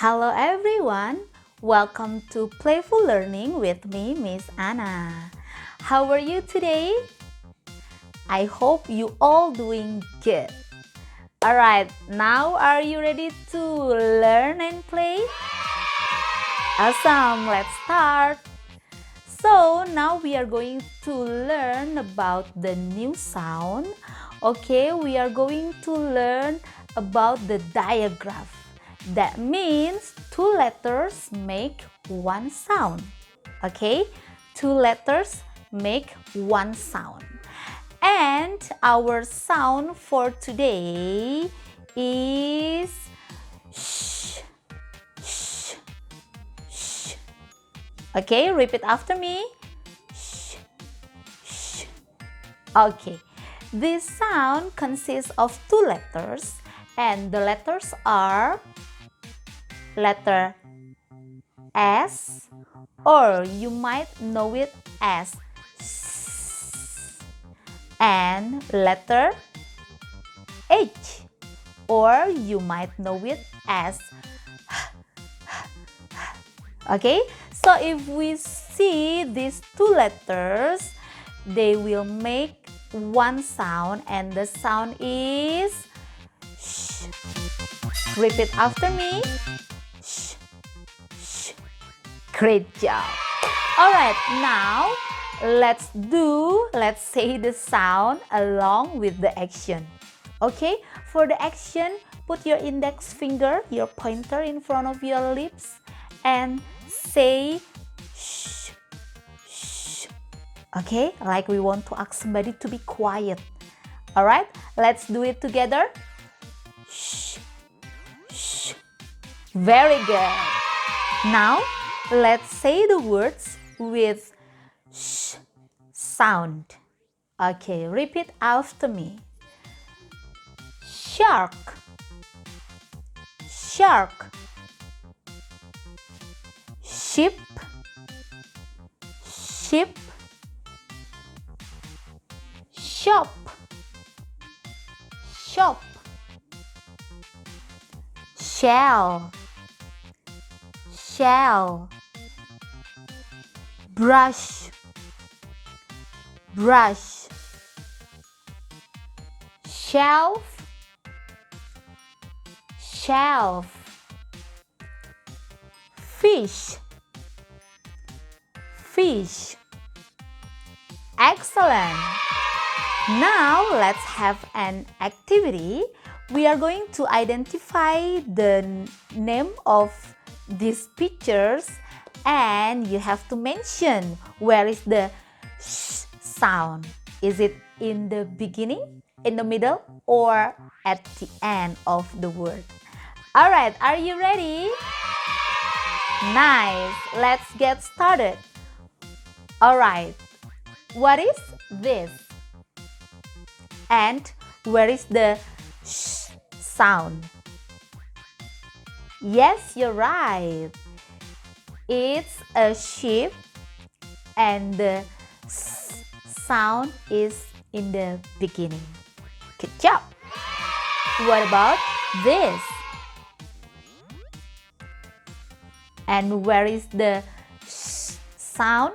Hello everyone, welcome to Playful Learning with me, Miss Anna. How are you today? I hope you all doing good. Alright, now are you ready to learn and play? Awesome, let's start. So now we are going to learn about the new sound. Okay, we are going to learn about the digraph. That means two letters make one sound. Okay, two letters make one sound. And our sound for today is sh, sh, sh. Okay, repeat after me. Sh, sh. Okay, this sound consists of two letters, and the letters are letter S, or you might know it as S, and letter H, or you might know it as okay, so if we see these two letters, they will make one sound, and the sound is sh. Repeat after me. Sh, sh. Great job. Alright, now let's say the sound along with the action. Okay, for the action, put your index finger, your pointer in front of your lips and say shh, shh. Okay, like we want to ask somebody to be quiet. Alright, let's do it together. Shh, shh. Very good. Now, let's say the words with sh sound. Okay, repeat after me. Shark, shark. Ship, ship. Shop, shop. Shell, shell. Brush, brush. Shelf, shelf. Fish, fish. Excellent. Now let's have an activity. We are going to identify the name of these pictures, and you have to mention where is the sh sound. Is it in the beginning, in the middle, or at the end of the word? Alright, are you ready? Nice, let's get started. Alright, what is this? And where is the sh sound? Yes, you're right. It's a ship, and the sound is in the beginning. Good job. What about this? And where is the sh sound?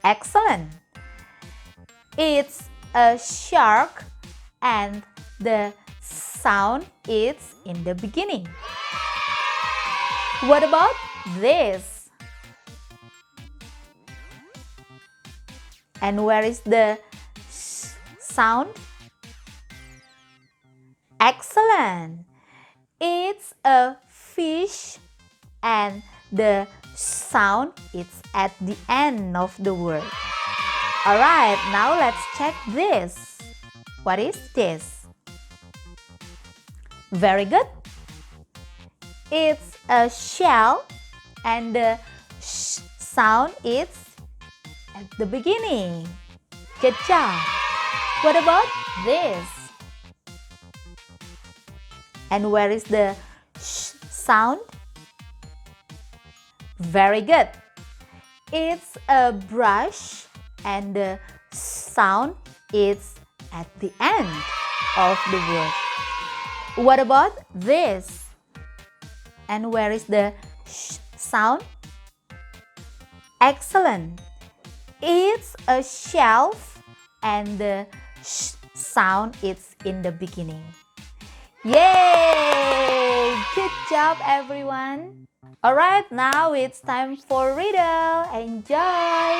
Excellent. It's a shark, and the sound is in the beginning. What about this? And where is the sound? Excellent. It's a fish, and the sound is at the end of the word. Alright, now let's check this. What is this? Very good. It's a shell, and the sh sound is at the beginning. Good job. What about this? And where is the sh sound? Very good. It's a brush, and the sound is at the end of the word. What about this? And where is the sh sound? Excellent. It's a shelf and the sh sound is in the beginning. Yay! Good job, everyone. Alright, now it's time for riddle. Enjoy!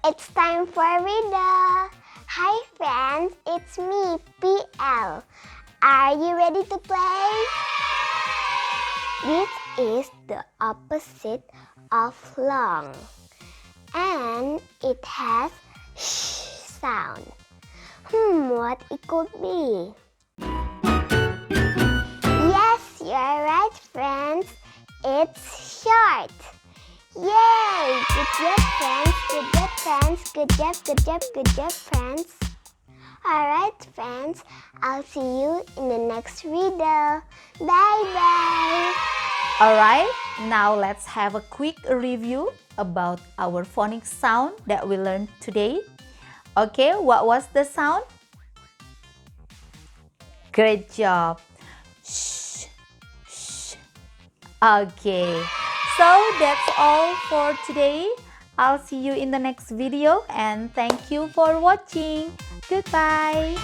It's time for riddle. Hi friends, it's me, PL. Are you ready to play? This is the opposite of long, and it has sh sound. What it could be? Yes, you're right, friends. It's short. Yay! Good job, friends. Good job, friends. Good job, good job, good job, friends. Alright, friends. I'll see you in the next video. Bye-bye. Alright, now let's have a quick review about our phonics sound that we learned today. Okay, what was the sound? Great job. Shh, shh. Okay, so that's all for today. I'll see you in the next video and thank you for watching. Goodbye.